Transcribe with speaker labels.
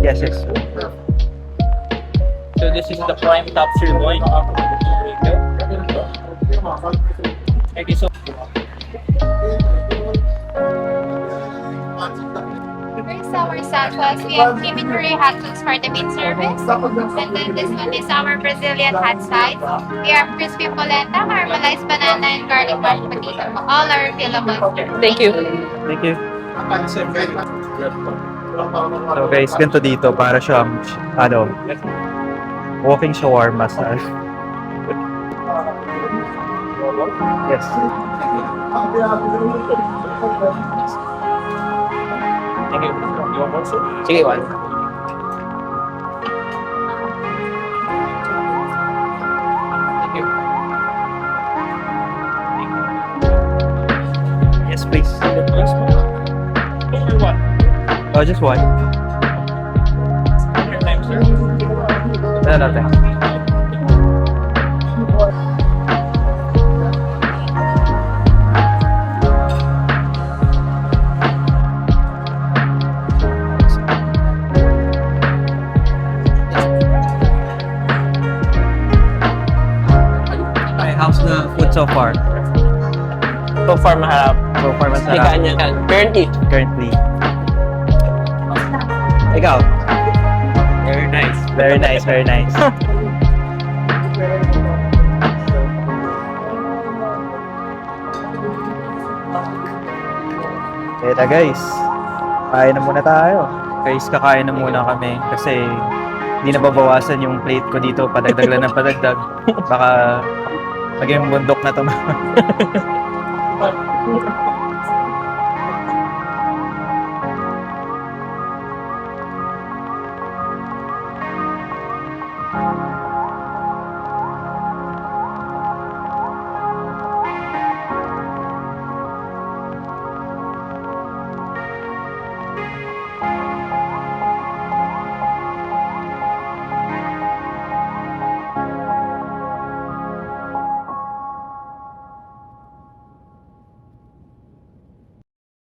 Speaker 1: Yes, yes.
Speaker 2: So this is the prime top sirloin. Thank you so much.
Speaker 3: Here's our Southwest. We have creamy curry hot dogs for the meat service. And then this one is our Brazilian hot side. We have crispy polenta, caramelized banana, and garlic mashed potato. All are available.
Speaker 2: Thank you.
Speaker 1: Thank you. So guys, ganito dito para siyang walking shawarma style. Yes.
Speaker 2: Thank you. You want more soup? Sige, one. Thank you.
Speaker 1: Yes, please.
Speaker 2: Or what?
Speaker 1: Oh, just one.
Speaker 2: Your time, sir.
Speaker 1: No, thanks. How's the food so far?
Speaker 2: So far, maharap.
Speaker 1: So far, masarap.
Speaker 2: Higaan niya. Currently.
Speaker 1: Currently. Ikaw?
Speaker 2: Very nice.
Speaker 1: Very nice, very nice. Kaya guys, kain na muna tayo. Guys, kakain na muna kami kasi hindi na babawasan yung plate ko dito. Padagdag lang ng padagdag. Baka maging bundok na to.